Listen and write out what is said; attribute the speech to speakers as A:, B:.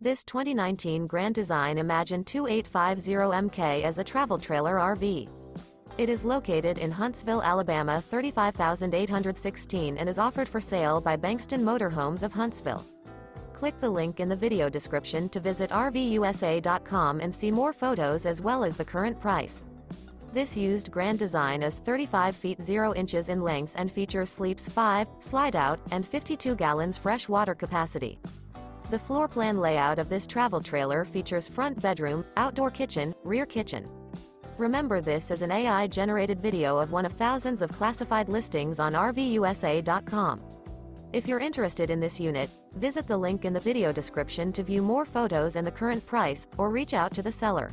A: This 2019 Grand Design Imagine 2850MK is a travel trailer RV. It is located in Huntsville, Alabama 35816 and is offered for sale by Bankston Motorhomes of Huntsville. Click the link in the video description to visit RVUSA.com and see more photos as well as the current price. This used Grand Design is 35 feet 0 inches in length and features sleeps 5, slide-out, and 52 gallons fresh water capacity. The floor plan layout of this travel trailer features front bedroom, outdoor kitchen, rear kitchen. Remember, this is an AI-generated video of one of thousands of classified listings on RVUSA.com. If you're interested in this unit, visit the link in the video description to view more photos and the current price, or reach out to the seller.